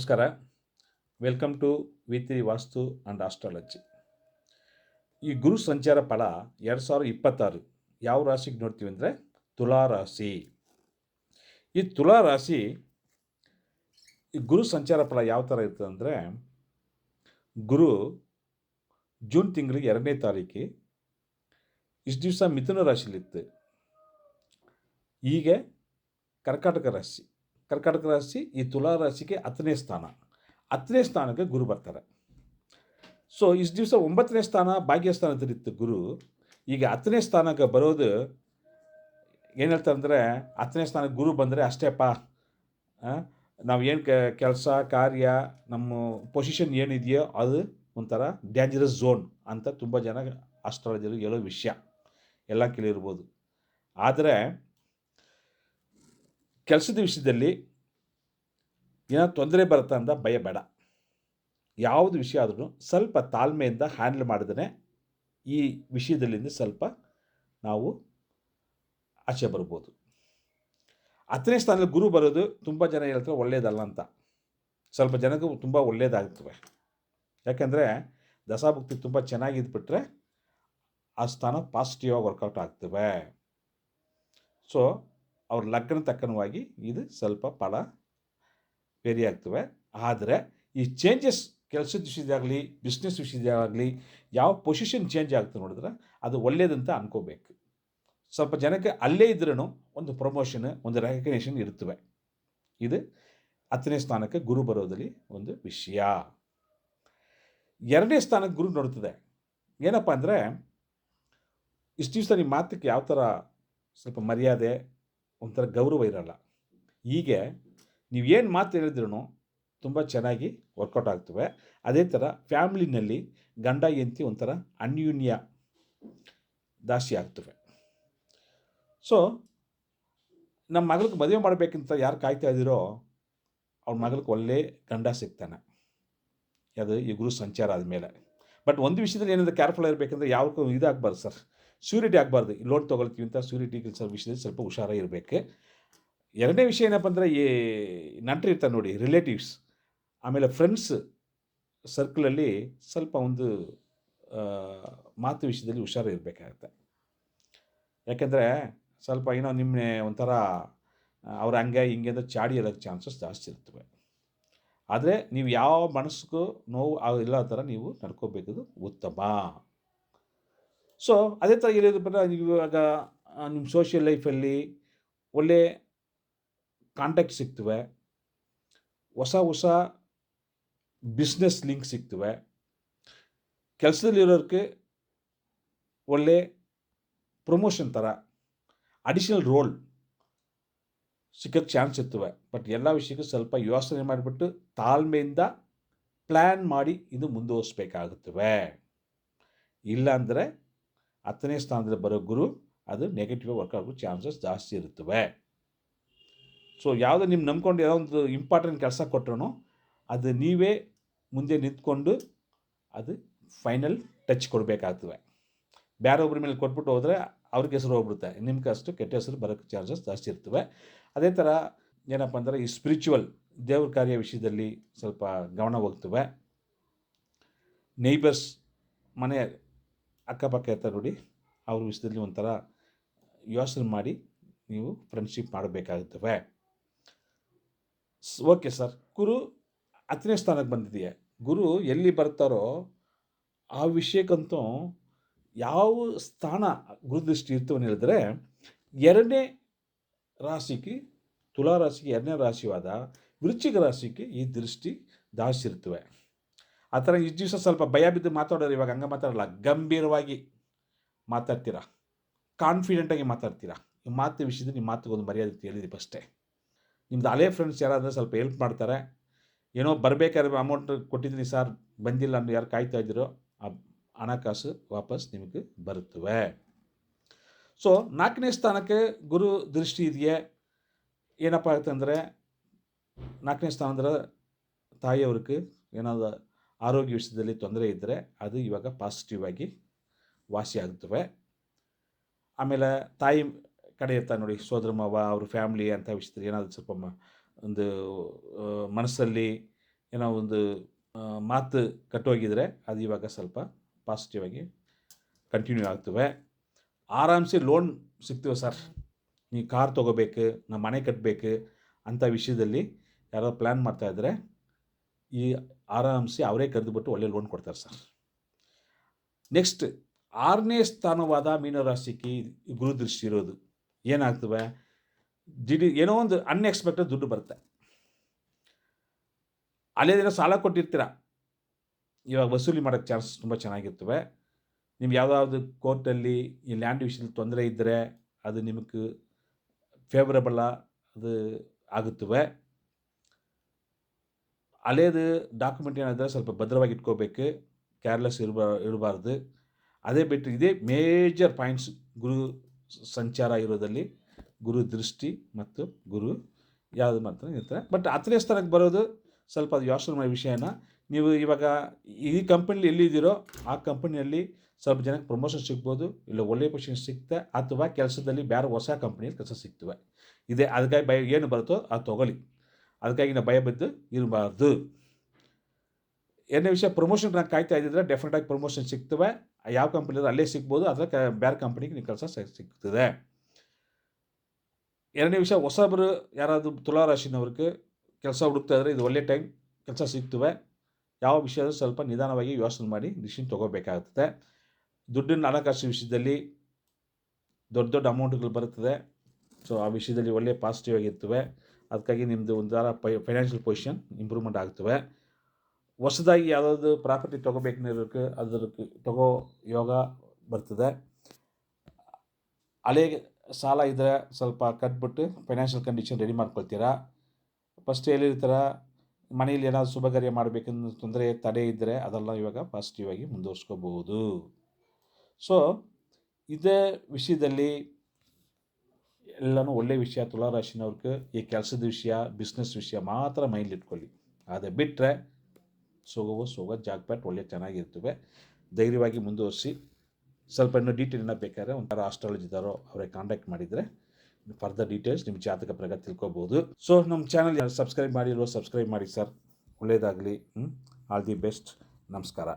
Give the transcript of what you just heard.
ನಮಸ್ಕಾರ. Welcome to ವಿ3 vastu and astrology. ಈ ಗುರು ಸಂಚಾರ ಫಲ 2026 ಯಾವ ರಾಶಿಗೆ ನೋಡ್ತೀವಿ ಅಂದರೆ ತುಲಾ ರಾಶಿ. ಈ ತುಲಾ ರಾಶಿ ಈ ಗುರು ಸಂಚಾರ ಫಲ ಯಾವ ಥರ ಇರ್ತದೆ ಅಂದರೆ, ಗುರು ಜೂನ್ ತಿಂಗಳಿಗೆ 2ನೇ ತಾರೀಕು ಇಷ್ಟು ದಿವಸ ಮಿಥುನ ರಾಶಿಲಿತ್ತು. ಹೀಗೆ ಕರ್ಕಾಟಕ ರಾಶಿ ಈ ತುಲಾ ರಾಶಿಗೆ 10ನೇ ಸ್ಥಾನ. 10ನೇ ಸ್ಥಾನಕ್ಕೆ ಗುರು ಬರ್ತಾರೆ. ಸೊ ಇಷ್ಟು ದಿವಸ 9ನೇ ಸ್ಥಾನ ಭಾಗ್ಯಸ್ಥಾನದಲ್ಲಿತ್ತು ಗುರು. ಈಗ 10ನೇ ಸ್ಥಾನಕ್ಕೆ ಬರೋದು ಏನು ಹೇಳ್ತಾರೆ ಅಂದರೆ, 10ನೇ ಸ್ಥಾನಕ್ಕೆ ಗುರು ಬಂದರೆ ಅಷ್ಟೇಪ್ಪ, ನಾವು ಏನು ಕೆಲಸ ಕಾರ್ಯ ನಮ್ಮ ಪೊಸಿಷನ್ ಏನಿದೆಯೋ ಅದು ಒಂಥರ ಡ್ಯಾಂಜರಸ್ ಝೋನ್ ಅಂತ ತುಂಬ ಜನ ಆಸ್ಟ್ರಾಲಜಿಯಲ್ಲಿ ಹೇಳೋ ವಿಷಯ ಎಲ್ಲ ಕೇಳಿರ್ಬೋದು. ಆದರೆ ಕೆಲಸದ ವಿಷಯದಲ್ಲಿ ಏನೋ ತೊಂದರೆ ಬರುತ್ತೆ ಅಂತ ಭಯ ಬೇಡ. ಯಾವುದು ವಿಷಯ ಆದ್ರೂ ಸ್ವಲ್ಪ ತಾಳ್ಮೆಯಿಂದ ಹ್ಯಾಂಡಲ್ ಮಾಡಿದ್ರೆ ಈ ವಿಷಯದಲ್ಲಿಂದ ಸ್ವಲ್ಪ ನಾವು ಆಚೆ ಬರ್ಬೋದು. 10ನೇ ಸ್ಥಾನದಲ್ಲಿ ಗುರು ಬರೋದು ತುಂಬ ಜನ ಹೇಳ್ತಾರೆ ಒಳ್ಳೆಯದಲ್ಲ ಅಂತ. ಸ್ವಲ್ಪ ಜನಕ್ಕೂ ತುಂಬ ಒಳ್ಳೆಯದಾಗ್ತವೆ. ಯಾಕೆಂದರೆ ದಶಾಭುಕ್ತಿ ತುಂಬ ಚೆನ್ನಾಗಿದ್ಬಿಟ್ರೆ ಆ ಸ್ಥಾನ ಪಾಸಿಟಿವ್ ಆಗಿ ವರ್ಕೌಟ್ ಆಗ್ತವೆ. ಸೊ ಅವ್ರ ಲಗ್ನ ತಕ್ಕನವಾಗಿ ಇದು ಸ್ವಲ್ಪ ಫಲ ವೇರಿ ಆಗ್ತವೆ. ಆದರೆ ಈ ಚೇಂಜಸ್ ಕೆಲಸದ ವಿಷಯದಾಗಲಿ ಬಿಸ್ನೆಸ್ ವಿಷಯದಾಗಲಿ ಯಾವ ಪೊಸಿಷನ್ ಚೇಂಜ್ ಆಗ್ತದೆ ನೋಡಿದ್ರೆ ಅದು ಒಳ್ಳೆಯದಂತ ಅನ್ಕೋಬೇಕು. ಸ್ವಲ್ಪ ಜನಕ್ಕೆ ಅಲ್ಲೇ ಇದ್ರೂ ಒಂದು ಪ್ರಮೋಷನ್, ಒಂದು ರೆಕಗ್ನೇಷನ್ ಇರ್ತವೆ. ಇದು 10ನೇ ಸ್ಥಾನಕ್ಕೆ ಗುರು ಬರೋದಲ್ಲಿ ಒಂದು ವಿಷಯ. 2ನೇ ಸ್ಥಾನಕ್ಕೆ ಗುರು ನೋಡ್ತದೆ. ಏನಪ್ಪ ಅಂದರೆ, ಇಷ್ಟು ದಿವಸ ನಿಮ್ಮ ಮಾತಕ್ಕೆ ಯಾವ ಥರ ಸ್ವಲ್ಪ ಮರ್ಯಾದೆ, ಒಂಥರ ಗೌರವ ಇರೋಲ್ಲ. ಹೀಗೆ ನೀವೇನು ಮಾತು ಹೇಳಿದ್ರೂ ತುಂಬ ಚೆನ್ನಾಗಿ ವರ್ಕೌಟ್ ಆಗ್ತವೆ. ಅದೇ ಥರ ಫ್ಯಾಮ್ಲಿನಲ್ಲಿ ಗಂಡ ಹೆಂಡತಿ ಒಂಥರ ಅನ್ಯೂನ್ಯ ದಾಸಿ ಆಗ್ತವೆ. ಸೊ ನಮ್ಮ ಮಗಳಿಗೆ ಮದುವೆ ಮಾಡಬೇಕಂತ ಯಾರು ಕಾಯ್ತಾ ಇದ್ದೀರೋ ಅವ್ರ ಮಗಳಿಗೆ ಒಳ್ಳೆ ಗಂಡ ಸಿಗ್ತಾನೆ, ಅದು ಈ ಗುರು ಸಂಚಾರ ಆದಮೇಲೆ. ಬಟ್ ಒಂದು ವಿಷಯದಲ್ಲಿ ಏನಾದರೂ ಕೇರ್ಫುಲ್ ಇರಬೇಕಂದ್ರೆ ಯಾವಕ್ಕೂ ಇದಾಗಬಾರ್ದು ಸರ್, ಸ್ಯೂರಿಟಿ ಆಗಬಾರ್ದು. ಲೋನ್ ತೊಗೊಳ್ತೀವಿ ಅಂತ ಸ್ಯೂರಿಟಿ ಕೆಲಸ ವಿಷಯದಲ್ಲಿ ಸ್ವಲ್ಪ ಹುಷಾರಾಗಿ ಇರಬೇಕು. 2ನೇ ವಿಷಯ ಏನಪ್ಪ ಅಂದರೆ, ಈ ನಂಟರು ಇರ್ತಾರೆ ನೋಡಿ, ರಿಲೇಟಿವ್ಸ್, ಆಮೇಲೆ ಫ್ರೆಂಡ್ಸ್ ಸರ್ಕಲಲ್ಲಿ ಸ್ವಲ್ಪ ಒಂದು ಮಾತು ವಿಷಯದಲ್ಲಿ ಹುಷಾರಿರಬೇಕಾಗತ್ತೆ. ಯಾಕೆಂದರೆ ಸ್ವಲ್ಪ ಏನೋ ನಿಮ್ಮನ್ನೇ ಒಂಥರ ಅವ್ರ ಹಂಗೆ ಹಿಂಗೆ ಅಂತ ಚಾಡಿ ಇರೋಕ್ಕೆ ಚಾನ್ಸಸ್ ಜಾಸ್ತಿ ಇರ್ತವೆ. ಆದರೆ ನೀವು ಯಾವ ಮನಸ್ಸಿಗೂ ನೋವು ಇಲ್ಲ ಥರ ನೀವು ನಡ್ಕೋಬೇಕದು ಉತ್ತಮ. ಸೊ ಅದೇ ಥರ ಹೇಳಿದ್ರೆ ಇವಾಗ ನಿಮ್ಮ ಸೋಷಿಯಲ್ ಲೈಫಲ್ಲಿ ಒಳ್ಳೆ ಕಾಂಟ್ಯಾಕ್ಟ್ ಸಿಗ್ತವೆ, ಹೊಸ ಬಿಸ್ನೆಸ್ ಲಿಂಕ್ ಸಿಗ್ತವೆ. ಕೆಲಸದಲ್ಲಿರೋರಿಗೆ ಒಳ್ಳೆ ಪ್ರಮೋಷನ್ ಥರ ಅಡಿಷನಲ್ ರೋಲ್ ಸಿಗೋಕ್ಕೆ ಚಾನ್ಸ್ ಇರ್ತವೆ. ಬಟ್ ಎಲ್ಲ ವಿಷಯಕ್ಕೂ ಸ್ವಲ್ಪ ಯೋಚನೆ ಮಾಡಿಬಿಟ್ಟು ತಾಳ್ಮೆಯಿಂದ ಪ್ಲ್ಯಾನ್ ಮಾಡಿ ಇದು ಮುಂದುವರಿಸ್ಬೇಕಾಗುತ್ತವೆ. ಇಲ್ಲಾಂದರೆ 10ನೇ ಸ್ಥಾನದಲ್ಲಿ ಬರೋ ಗುರು ಅದು ನೆಗೆಟಿವ್ ವರ್ಕ್ ಆಗೋ ಚಾನ್ಸಸ್ ಜಾಸ್ತಿ ಇರುತ್ತವೆ. ಸೊ ಯಾವುದೋ ನಿಮ್ಮ ನಂಬ್ಕೊಂಡು ಯಾವುದೋ ಒಂದು ಇಂಪಾರ್ಟೆಂಟ್ ಕೆಲಸ ಕೊಟ್ಟರು ಅದು ನೀವೇ ಮುಂದೆ ನಿಂತ್ಕೊಂಡು ಅದು ಫೈನಲ್ ಟಚ್ ಕೊಡಬೇಕಾಗ್ತವೆ. ಬೇರೊಬ್ಬರ ಮೇಲೆ ಕೊಟ್ಬಿಟ್ಟು ಹೋದರೆ ಅವ್ರಿಗೆ ಹೆಸರು ಹೋಗ್ಬಿಡುತ್ತೆ, ನಿಮ್ಗೆ ಅಷ್ಟು ಕೆಟ್ಟ ಹೆಸರು ಬರೋಕ್ಕೆ ಚಾನ್ಸಸ್ ಜಾಸ್ತಿ ಇರ್ತವೆ. ಅದೇ ಥರ ಏನಪ್ಪ ಅಂದರೆ, ಈ ಸ್ಪಿರಿಚುವಲ್ ದೇವ್ರ ಕಾರ್ಯ ವಿಷಯದಲ್ಲಿ ಸ್ವಲ್ಪ ಗಮನ ಹೋಗ್ತವೆ. ನೇಬರ್ಸ್, ಮನೆ ಅಕ್ಕಪಕ್ಕ ಇರ್ತಾರೆ ನೋಡಿ, ಅವ್ರ ವಿಷಯದಲ್ಲಿ ಒಂಥರ ಯೋಚನೆ ಮಾಡಿ ನೀವು ಫ್ರೆಂಡ್ಶಿಪ್ ಮಾಡಬೇಕಾಗುತ್ತವೆ. ಓಕೆ ಸರ್, ಗುರು 10ನೇ ಸ್ಥಾನಕ್ಕೆ ಬಂದಿದೆಯಾ? ಗುರು ಎಲ್ಲಿ ಬರ್ತಾರೋ ಆ ವಿಷಯಕ್ಕಂತೂ ಯಾವ ಸ್ಥಾನ ಗುರುದೃಷ್ಟಿ ಇರ್ತವೆ ಅಂತ ಹೇಳಿದ್ರೆ, 2ನೇ ರಾಶಿಗೆ, ತುಲಾ ರಾಶಿಗೆ 2ನೇ ರಾಶಿಯಾದ ವೃಶ್ಚಿಕ ರಾಶಿಗೆ ಈ ದೃಷ್ಟಿ ಜಾಸ್ತಿ ಇರ್ತವೆ. ಆ ಥರ ಇಷ್ಟು ದಿವಸ ಸ್ವಲ್ಪ ಭಯ ಬಿದ್ದು ಮಾತಾಡೋರು ಇವಾಗ ಹಂಗೆ ಮಾತಾಡಲ್ಲ, ಗಂಭೀರವಾಗಿ ಮಾತಾಡ್ತೀರಾ, ಕಾನ್ಫಿಡೆಂಟಾಗಿ ಮಾತಾಡ್ತೀರಾ. ಈ ಮಾತು ವಿಷಯದಲ್ಲಿ ನಿಮ್ಮ ಮಾತುಗೊಂದು ಮರ್ಯಾದೆ ಹೇಳಿದ್ದೀವಿ ಅಷ್ಟೇ. ನಿಮ್ಮದು ಹಳೆ ಫ್ರೆಂಡ್ಸ್ ಯಾರಾದರೂ ಸ್ವಲ್ಪ ಹೆಲ್ಪ್ ಮಾಡ್ತಾರೆ. ಏನೋ ಬರಬೇಕಾದ್ರೆ ಅಮೌಂಟ್ ಕೊಟ್ಟಿದ್ದೀನಿ ಸರ್ ಬಂದಿಲ್ಲ ಅಂದ್ರೆ ಯಾರು ಕಾಯ್ತಾ ಇದ್ದೀರೋ ಆ ಹಣಕಾಸು ವಾಪಸ್ ನಿಮಗೆ ಬರುತ್ತವೆ. ಸೊ 4ನೇ ಸ್ಥಾನಕ್ಕೆ ಗುರು ದೃಷ್ಟಿ ಇದೆಯೇ, ಏನಪ್ಪ ಆಗುತ್ತೆ ಅಂದರೆ, 4ನೇ ಸ್ಥಾನ ಅಂದರೆ ತಾಯಿಯವ್ರಿಗೆ ಏನಾದರೂ ಆರೋಗ್ಯ ವಿಷಯದಲ್ಲಿ ತೊಂದರೆ ಇದ್ದರೆ ಅದು ಇವಾಗ ಪಾಸಿಟಿವ್ ಆಗಿ ವಾಸಿ ಆಗುತ್ತವೆ. ಆಮೇಲೆ ತಾಯಿ ಕಡೆ ಇರ್ತಾರೆ ನೋಡಿ, ಸೋದರ ಮಾವ, ಅವ್ರ ಫ್ಯಾಮ್ಲಿ ಅಂತ ವಿಷಯದಲ್ಲಿ ಏನಾದರೂ ಸ್ವಲ್ಪ ಒಂದು ಮನಸ್ಸಲ್ಲಿ ಏನೋ ಒಂದು ಮಾತು ಕಟ್ಟೋಗಿದ್ರೆ ಅದು ಇವಾಗ ಸ್ವಲ್ಪ ಪಾಸಿಟಿವ್ ಆಗಿ ಕಂಟಿನ್ಯೂ ಆಗ್ತವೆ. ಆರಾಮ್ಸೆ ಲೋನ್ ಸಿಗ್ತವೆ ಸರ್. ನೀವು ಕಾರ್ ತೊಗೋಬೇಕು, ನಮ್ಮ ಮನೆ ಕಟ್ಟಬೇಕು ಅಂಥ ವಿಷಯದಲ್ಲಿ ಯಾರೋ ಪ್ಲ್ಯಾನ್ ಮಾಡ್ತಾಯಿದ್ರೆ ಈ ಆರಾಮ್ಸೆ ಅವರೇ ಕರೆದುಬಿಟ್ಟು ಒಳ್ಳೆ ಲೋನ್ ಕೊಡ್ತಾರೆ ಸರ್. ನೆಕ್ಸ್ಟ್ 6ನೇ ಸ್ಥಾನವಾದ ಮೀನರಾಶಿಗೆ ಗುರುದೃಷ್ಟಿ ಇರೋದು ಏನಾಗ್ತವೆ, ಏನೋ ಒಂದು ಅನ್ಎಕ್ಸ್ಪೆಕ್ಟೆಡ್ ದುಡ್ಡು ಬರುತ್ತೆ. ಅಲ್ಲೇ ದಿನ ಸಾಲ ಕೊಟ್ಟಿರ್ತೀರ, ಇವಾಗ ವಸೂಲಿ ಮಾಡೋಕ್ಕೆ ಚಾನ್ಸಸ್ ತುಂಬ ಚೆನ್ನಾಗಿರ್ತವೆ. ನಿಮ್ಗೆ ಯಾವುದಾದ್ರು ಕೋರ್ಟಲ್ಲಿ ಈ ಲ್ಯಾಂಡ್ ವಿಷಯದಲ್ಲಿ ತೊಂದರೆ ಇದ್ದರೆ ಅದು ನಿಮಗೆ ಫೇವರಬಲ್ ಅದು ಆಗುತ್ತವೆ. ಹಳೇದು ಡಾಕ್ಯುಮೆಂಟ್ ಏನಾದರೆ ಸ್ವಲ್ಪ ಭದ್ರವಾಗಿ ಇಟ್ಕೋಬೇಕು, ಕೇರ್ಲೆಸ್ ಇರಬಾರ್ದು. ಅದೇ ಬಿಟ್ಟು ಇದೇ ಮೇಜರ್ ಪಾಯಿಂಟ್ಸ್ ಗುರು ಸಂಚಾರ ಇರೋದಲ್ಲಿ, ಗುರು ದೃಷ್ಟಿ ಮತ್ತು ಗುರು ಯಾವುದು ಮಾತ್ರ ಇರ್ತಾರೆ. ಬಟ್ 10ನೇ ಸ್ಥಾನಕ್ಕೆ ಬರೋದು ಸ್ವಲ್ಪ ಅದು ಯೋಚನೆ ಮಾಡೋ ವಿಷಯನ. ನೀವು ಇವಾಗ ಈ ಕಂಪನಿಲಿ ಎಲ್ಲಿದ್ದೀರೋ ಆ ಕಂಪನಿಯಲ್ಲಿ ಸ್ವಲ್ಪ ಜನಕ್ಕೆ ಪ್ರಮೋಷನ್ ಸಿಗ್ಬೋದು, ಇಲ್ಲ ಒಳ್ಳೆಯ ಪೊಸಿಷನ್ ಸಿಗ್ತೆ, ಅಥವಾ ಕೆಲಸದಲ್ಲಿ ಬೇರೆ ಹೊಸ ಕಂಪ್ನಿಯಲ್ಲಿ ಕೆಲಸ ಸಿಗ್ತವೆ. ಇದೇ ಅದಕ್ಕಾಗಿ ಏನು ಬರುತ್ತೋ ಅದು ತೊಗೊಳ್ಳಿ, ಅದಕ್ಕಾಗಿ ನಾವು ಭಯ ಬಿದ್ದು ಇರಬಾರ್ದು. ಎರಡನೇ ವಿಷಯ, ಪ್ರಮೋಷನ್ ನಾನು ಕಾಯ್ತಾ ಇದ್ದಿದ್ರೆ ಡೆಫಿನೆಟಾಗಿ ಪ್ರಮೋಷನ್ ಸಿಗ್ತವೆ. ಯಾವ ಕಂಪ್ನಿಯಲ್ಲಿ ಅಲ್ಲೇ ಸಿಗ್ಬೋದು, ಅಥವಾ ಬೇರೆ ಕಂಪ್ನಿಗೆ ನೀವು ಕೆಲಸ ಸಿಗ್ತದೆ. ಎರಡನೇ ವಿಷಯ, ಹೊಸಬರು ಯಾರಾದರೂ ತುಲಾರಾಶಿನವ್ರಿಗೆ ಕೆಲಸ ಹುಡುಕ್ತಾ ಇದ್ದರೆ ಇದು ಒಳ್ಳೆ ಟೈಮ್, ಕೆಲಸ ಸಿಗ್ತವೆ. ಯಾವ ವಿಷಯದ ಸ್ವಲ್ಪ ನಿಧಾನವಾಗಿ ಯೋಚನೆ ಮಾಡಿ ಡಿಸಿಷನ್ ತೊಗೋಬೇಕಾಗ್ತದೆ. ದುಡ್ಡಿನ ಹಣಕಾಸು ವಿಷಯದಲ್ಲಿ ದೊಡ್ಡ ದೊಡ್ಡ ಅಮೌಂಟ್ಗಳು ಬರುತ್ತದೆ. ಸೊ ಆ ವಿಷಯದಲ್ಲಿ ಒಳ್ಳೆ ಪಾಸಿಟಿವ್ ಆಗಿರ್ತವೆ. ಅದಕ್ಕಾಗಿ ನಿಮ್ಮದು ಒಂಥರ ಫೈನಾನ್ಷಿಯಲ್ ಪೊಸಿಷನ್ ಇಂಪ್ರೂವ್ಮೆಂಟ್ ಆಗ್ತವೆ. ಹೊಸದಾಗಿ ಯಾವುದಾದ್ರು ಪ್ರಾಪರ್ಟಿ ತೊಗೋಬೇಕನ್ನೋದಕ್ಕೆ ಅದಕ್ಕೆ ತಗೋ ಯೋಗ ಬರ್ತದೆ. ಹಳೆ ಸಾಲ ಇದ್ದರೆ ಸ್ವಲ್ಪ ಕಟ್ಬಿಟ್ಟು ಫೈನಾನ್ಷಿಯಲ್ ಕಂಡೀಷನ್ ರೆಡಿ ಮಾಡ್ಕೊಳ್ತೀರಾ. ಫಸ್ಟ್ ಹೇಳಿರ್ತೀರ, ಮನೇಲಿ ಏನಾದರೂ ಶುಭ ಕಾರ್ಯ ಮಾಡಬೇಕನ್ನೋ ತೊಂದರೆ ತಡೆ ಇದ್ದರೆ ಅದೆಲ್ಲ ಇವಾಗ ಪಾಸಿಟಿವ್ ಆಗಿ ಮುಂದುವರ್ಸ್ಕೋಬಹುದು. ಸೊ ಇದೇ ವಿಷಯದಲ್ಲಿ ಎಲ್ಲನೂ ಒಳ್ಳೆಯ ವಿಷಯ. ತುಲಾರಾಶಿನವ್ರಿಗೆ ಈ ಕೆಲಸದ ವಿಷಯ, ಬಿಸ್ನೆಸ್ ವಿಷಯ ಮಾತ್ರ ಮೈಂಡ್ಲಿ ಇಟ್ಕೊಳ್ಳಿ. ಅದೇ ಬಿಟ್ಟರೆ ಸೋಗೋ ಜಾಕ್ಪಾಟ್ ಒಳ್ಳೆ ಚೆನ್ನಾಗಿರ್ತವೆ. ಧೈರ್ಯವಾಗಿ ಮುಂದುವರಿಸಿ. ಸ್ವಲ್ಪ ಇನ್ನೂ ಡೀಟೇಲ್ ಏನೋ ಬೇಕಾದ್ರೆ ಒಂಥರ ಆಸ್ಟ್ರಾಲಜಿ ಇದ್ದಾರೋ ಅವರೇ ಕಾಂಟ್ಯಾಕ್ಟ್ ಮಾಡಿದರೆ ಫರ್ದರ್ ಡೀಟೇಲ್ಸ್ ನಿಮ್ಮ ಜಾತಕ ಪ್ರಕಾರ ತಿಳ್ಕೊಬೋದು. ಸೊ ನಮ್ಮ ಚಾನಲ್ ಸಬ್ಸ್ಕ್ರೈಬ್ ಮಾಡಿರೋ ಸಬ್ಸ್ಕ್ರೈಬ್ ಮಾಡಿ ಸರ್. ಒಳ್ಳೆಯದಾಗಲಿ. All the best. ನಮಸ್ಕಾರ.